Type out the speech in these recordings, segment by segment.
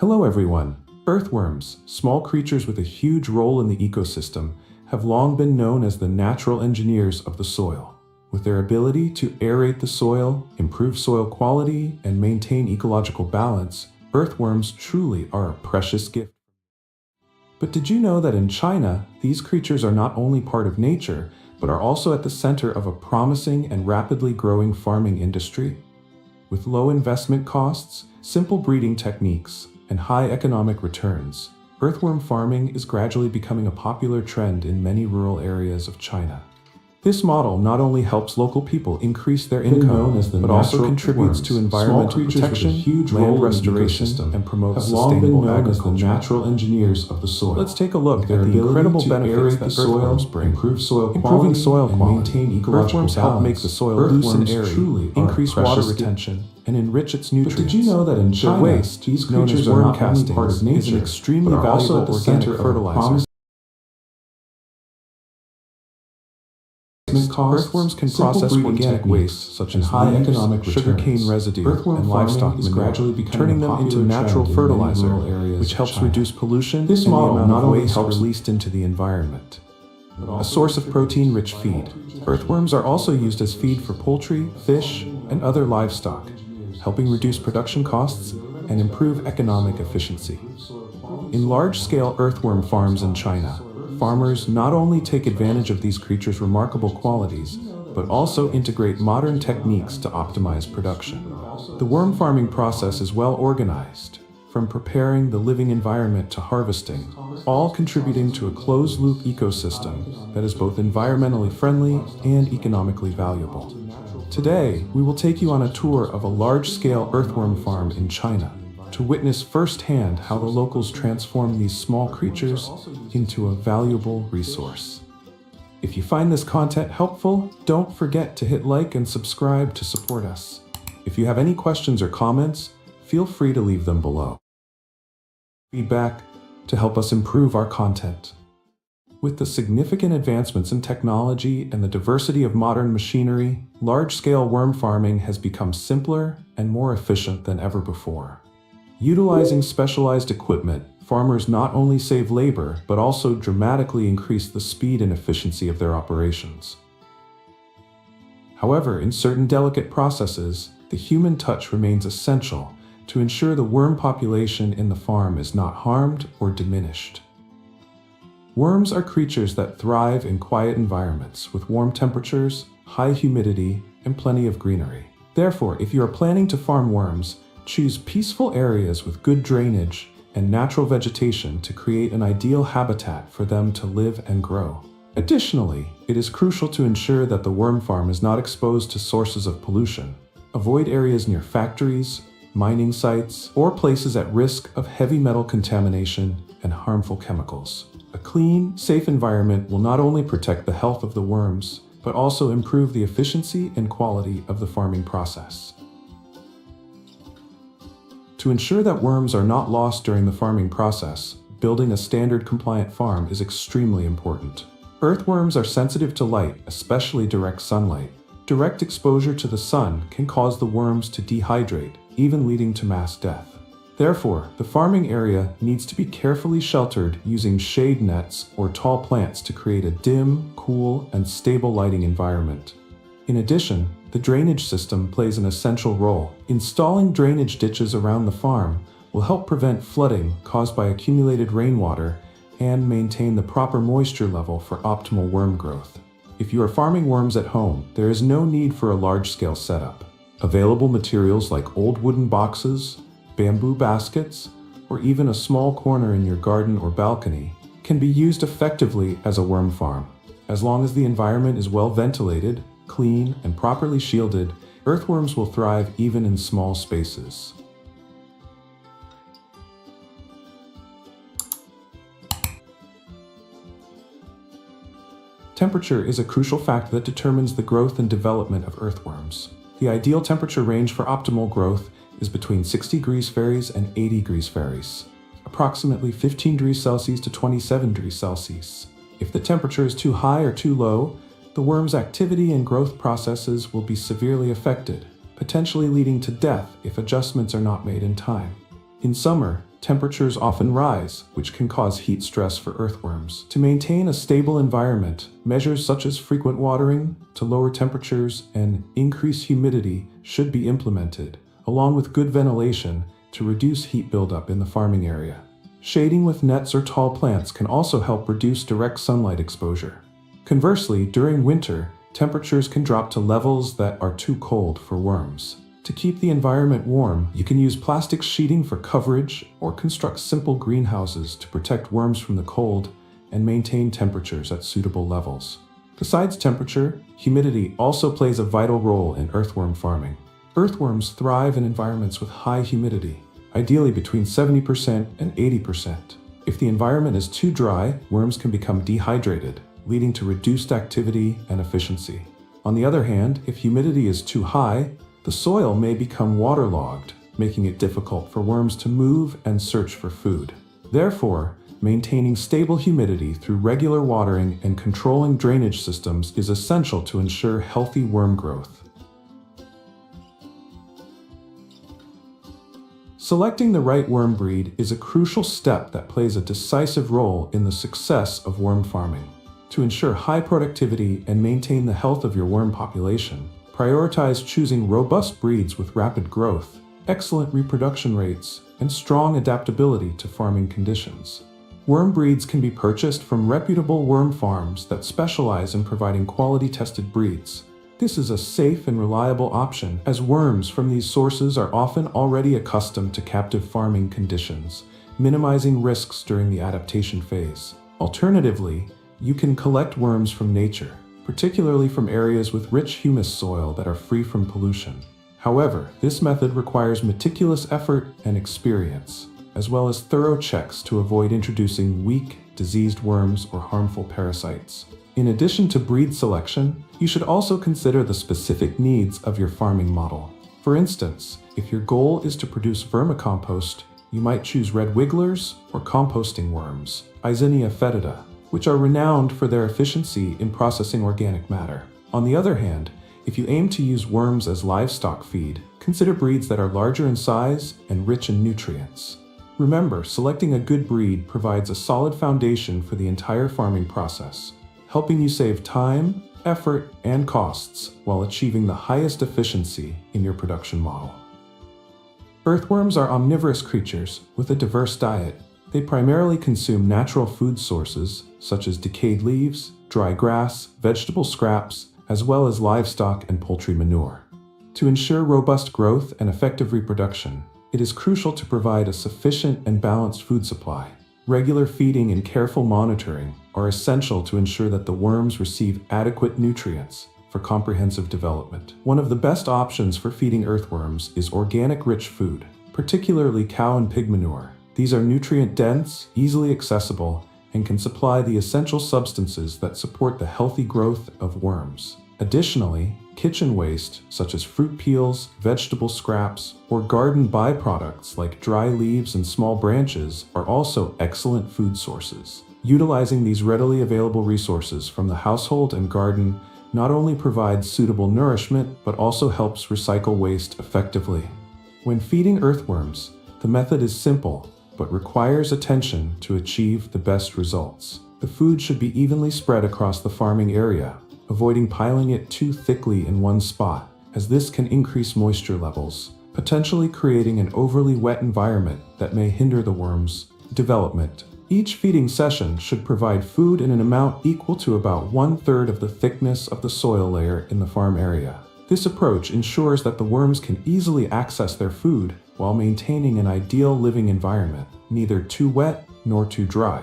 Hello everyone. Earthworms, small creatures with a huge role in the ecosystem, have long been known as the natural engineers of the soil. With their ability to aerate the soil, improve soil quality, and maintain ecological balance, earthworms truly are a precious gift. But did you know that in China, these creatures are not only part of nature, but are also at the center of a promising and rapidly growing farming industry? With low investment costs, simple breeding techniques, and high economic returns, earthworm farming is gradually becoming a popular trend in many rural areas of China. This model not only helps local people increase their income, but also contributes to environmental protection, land restoration, and promotes sustainable agriculture. As the natural engineers of the soil. Let's take a look at the incredible benefits that earthworms bring. Improving soil quality, maintain ecological balance. Help make the soil loose and airy, increase water retention, and enrich its nutrients. But did you know that in China, waste, these creatures are not only part of nature, is an extremely valuable organic fertilizer? Earthworms can process organic waste such as high economic sugarcane residue and livestock manure, turning them into natural fertilizer, which helps reduce pollution and the amount of waste released into the environment. A source of protein-rich feed, earthworms are also used as feed for poultry, fish, and other livestock, helping reduce production costs and improve economic efficiency. In large-scale earthworm farms in China, farmers not only take advantage of these creatures' remarkable qualities, but also integrate modern techniques to optimize production. The worm farming process is well organized, from preparing the living environment to harvesting, all contributing to a closed-loop ecosystem that is both environmentally friendly and economically valuable. Today, we will take you on a tour of a large-scale earthworm farm in China, to witness firsthand how the locals transform these small creatures into a valuable resource. If you find this content helpful, don't forget to hit like and subscribe to support us. If you have any questions or comments, feel free to leave them below. Feedback to help us improve our content. With the significant advancements in technology and the diversity of modern machinery, large-scale worm farming has become simpler and more efficient than ever before. Utilizing specialized equipment, farmers not only save labor, but also dramatically increase the speed and efficiency of their operations. However, in certain delicate processes, the human touch remains essential to ensure the worm population in the farm is not harmed or diminished. Worms are creatures that thrive in quiet environments with warm temperatures, high humidity, and plenty of greenery. Therefore, if you are planning to farm worms, choose peaceful areas with good drainage and natural vegetation to create an ideal habitat for them to live and grow. Additionally, it is crucial to ensure that the worm farm is not exposed to sources of pollution. Avoid areas near factories, mining sites, or places at risk of heavy metal contamination and harmful chemicals. A clean, safe environment will not only protect the health of the worms, but also improve the efficiency and quality of the farming process. To ensure that worms are not lost during the farming process, building a standard-compliant farm is extremely important. Earthworms are sensitive to light, especially direct sunlight. Direct exposure to the sun can cause the worms to dehydrate, even leading to mass death. Therefore, the farming area needs to be carefully sheltered using shade nets or tall plants to create a dim, cool, and stable lighting environment. In addition, the drainage system plays an essential role. Installing drainage ditches around the farm will help prevent flooding caused by accumulated rainwater and maintain the proper moisture level for optimal worm growth. If you are farming worms at home, there is no need for a large-scale setup. Available materials like old wooden boxes, bamboo baskets, or even a small corner in your garden or balcony can be used effectively as a worm farm. As long as the environment is well ventilated, clean, and properly shielded, earthworms will thrive even in small spaces. Temperature is a crucial factor that determines the growth and development of earthworms. The ideal temperature range for optimal growth is between 60 degrees Fahrenheit and 80 degrees Fahrenheit, approximately 15 degrees Celsius to 27 degrees Celsius. If the temperature is too high or too low, the worm's activity and growth processes will be severely affected, potentially leading to death if adjustments are not made in time. In summer, temperatures often rise, which can cause heat stress for earthworms. To maintain a stable environment, measures such as frequent watering to lower temperatures and increase humidity should be implemented, along with good ventilation to reduce heat buildup in the farming area. Shading with nets or tall plants can also help reduce direct sunlight exposure. Conversely, during winter, temperatures can drop to levels that are too cold for worms. To keep the environment warm, you can use plastic sheeting for coverage or construct simple greenhouses to protect worms from the cold and maintain temperatures at suitable levels. Besides temperature, humidity also plays a vital role in earthworm farming. Earthworms thrive in environments with high humidity, ideally between 70% and 80%. If the environment is too dry, worms can become dehydrated, leading to reduced activity and efficiency. On the other hand, if humidity is too high, the soil may become waterlogged, making it difficult for worms to move and search for food. Therefore, maintaining stable humidity through regular watering and controlling drainage systems is essential to ensure healthy worm growth. Selecting the right worm breed is a crucial step that plays a decisive role in the success of worm farming. To ensure high productivity and maintain the health of your worm population, prioritize choosing robust breeds with rapid growth, excellent reproduction rates, and strong adaptability to farming conditions. Worm breeds can be purchased from reputable worm farms that specialize in providing quality-tested breeds. This is a safe and reliable option, as worms from these sources are often already accustomed to captive farming conditions, minimizing risks during the adaptation phase. Alternatively, you can collect worms from nature, particularly from areas with rich humus soil that are free from pollution. However, this method requires meticulous effort and experience, as well as thorough checks to avoid introducing weak, diseased worms or harmful parasites. In addition to breed selection, you should also consider the specific needs of your farming model. For instance, if your goal is to produce vermicompost, you might choose red wigglers or composting worms, Eisenia fetida, which are renowned for their efficiency in processing organic matter. On the other hand, if you aim to use worms as livestock feed, consider breeds that are larger in size and rich in nutrients. Remember, selecting a good breed provides a solid foundation for the entire farming process, helping you save time, effort, and costs while achieving the highest efficiency in your production model. Earthworms are omnivorous creatures with a diverse diet. They primarily consume natural food sources such as decayed leaves, dry grass, vegetable scraps, as well as livestock and poultry manure. To ensure robust growth and effective reproduction, it is crucial to provide a sufficient and balanced food supply. Regular feeding and careful monitoring are essential to ensure that the worms receive adequate nutrients for comprehensive development. One of the best options for feeding earthworms is organic-rich food, particularly cow and pig manure. These are nutrient-dense, easily accessible, and can supply the essential substances that support the healthy growth of worms. Additionally, kitchen waste, such as fruit peels, vegetable scraps, or garden byproducts like dry leaves and small branches, are also excellent food sources. Utilizing these readily available resources from the household and garden not only provides suitable nourishment, but also helps recycle waste effectively. When feeding earthworms, the method is simple, but requires attention to achieve the best results. The food should be evenly spread across the farming area, avoiding piling it too thickly in one spot, as this can increase moisture levels, potentially creating an overly wet environment that may hinder the worm's development. Each feeding session should provide food in an amount equal to about 1/3 of the thickness of the soil layer in the farm area. This approach ensures that the worms can easily access their food while maintaining an ideal living environment, neither too wet nor too dry.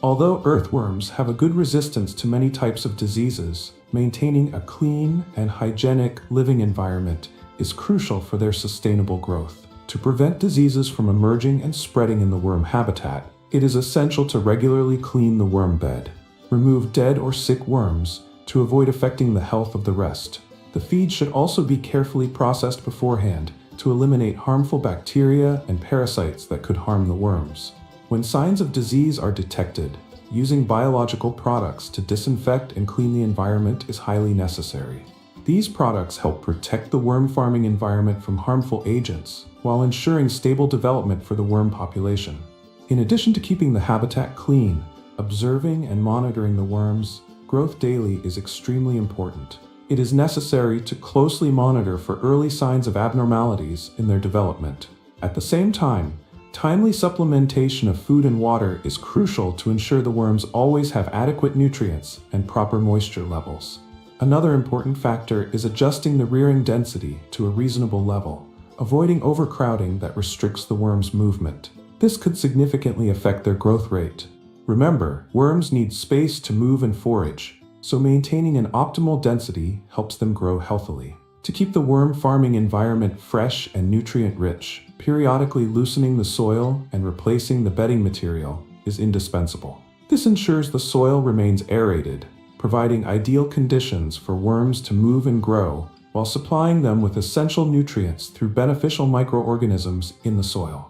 Although earthworms have a good resistance to many types of diseases, maintaining a clean and hygienic living environment is crucial for their sustainable growth. To prevent diseases from emerging and spreading in the worm habitat, it is essential to regularly clean the worm bed. Remove dead or sick worms to avoid affecting the health of the rest. The feed should also be carefully processed beforehand to eliminate harmful bacteria and parasites that could harm the worms. When signs of disease are detected, using biological products to disinfect and clean the environment is highly necessary. These products help protect the worm farming environment from harmful agents, while ensuring stable development for the worm population. In addition to keeping the habitat clean, observing and monitoring the worms' growth daily is extremely important. It is necessary to closely monitor for early signs of abnormalities in their development. At the same time, timely supplementation of food and water is crucial to ensure the worms always have adequate nutrients and proper moisture levels. Another important factor is adjusting the rearing density to a reasonable level, avoiding overcrowding that restricts the worm's movement. This could significantly affect their growth rate. Remember, worms need space to move and forage, so maintaining an optimal density helps them grow healthily. To keep the worm farming environment fresh and nutrient-rich, periodically loosening the soil and replacing the bedding material is indispensable. This ensures the soil remains aerated, providing ideal conditions for worms to move and grow, while supplying them with essential nutrients through beneficial microorganisms in the soil.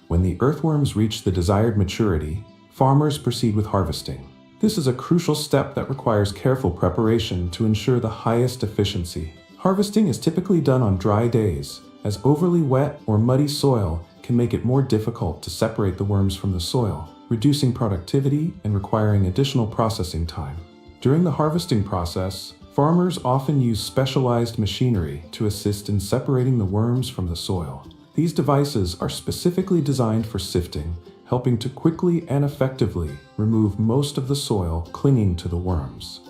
When the earthworms reach the desired maturity, farmers proceed with harvesting. This is a crucial step that requires careful preparation to ensure the highest efficiency. Harvesting is typically done on dry days, as overly wet or muddy soil can make it more difficult to separate the worms from the soil, reducing productivity and requiring additional processing time. During the harvesting process, farmers often use specialized machinery to assist in separating the worms from the soil. These devices are specifically designed for sifting, helping to quickly and effectively remove most of the soil clinging to the worms.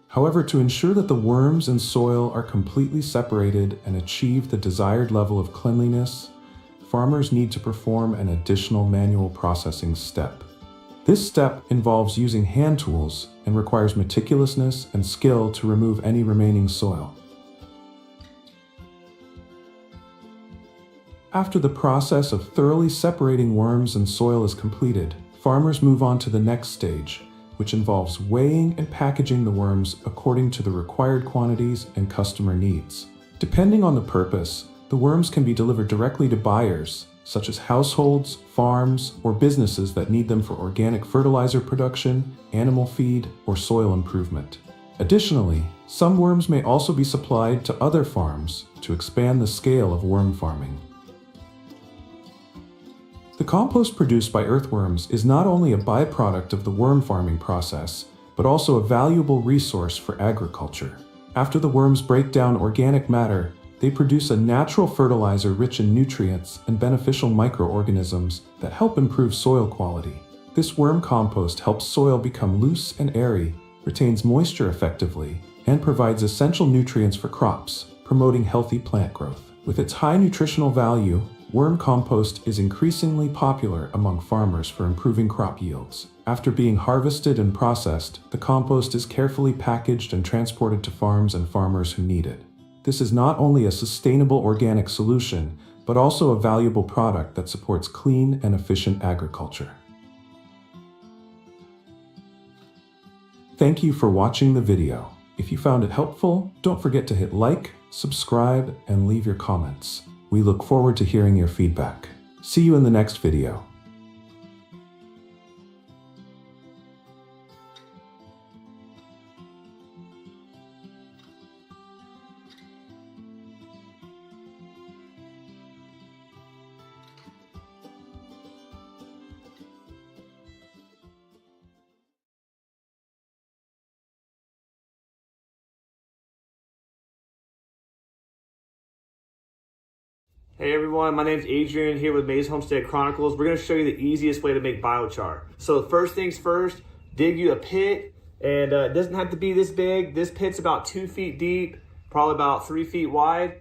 However, to ensure that the worms and soil are completely separated and achieve the desired level of cleanliness, farmers need to perform an additional manual processing step. This step involves using hand tools and requires meticulousness and skill to remove any remaining soil. After the process of thoroughly separating worms and soil is completed, farmers move on to the next stage, which involves weighing and packaging the worms according to the required quantities and customer needs. Depending on the purpose, the worms can be delivered directly to buyers, such as households, farms, or businesses that need them for organic fertilizer production, animal feed, or soil improvement. Additionally, some worms may also be supplied to other farms to expand the scale of worm farming. The compost produced by earthworms is not only a byproduct of the worm farming process, but also a valuable resource for agriculture. After the worms break down organic matter, they produce a natural fertilizer rich in nutrients and beneficial microorganisms that help improve soil quality. This worm compost helps soil become loose and airy, retains moisture effectively, and provides essential nutrients for crops, promoting healthy plant growth. With its high nutritional value, worm compost is increasingly popular among farmers for improving crop yields. After being harvested and processed, the compost is carefully packaged and transported to farms and farmers who need it. This is not only a sustainable organic solution, but also a valuable product that supports clean and efficient agriculture. Thank you for watching the video. If you found it helpful, don't forget to hit like, subscribe, and leave your comments. We look forward to hearing your feedback. See you in the next video. Hey everyone, my name's Adrian here with Maze Homestead Chronicles. We're going to show you the easiest way to make biochar. So first things first, dig you a pit, and it doesn't have to be this big. This pit's about 2 feet deep, probably about 3 feet wide,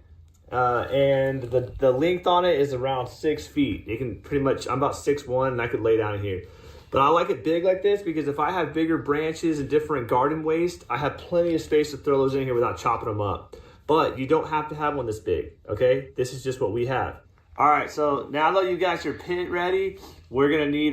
and the length on it is around 6 feet. You can pretty much, I'm about 6'1", and I could lay down here. But I like it big like this because if I have bigger branches and different garden waste, I have plenty of space to throw those in here without chopping them up. But you don't have to have one this big, okay? This is just what we have. All right, so now that you got your pit ready, we're gonna need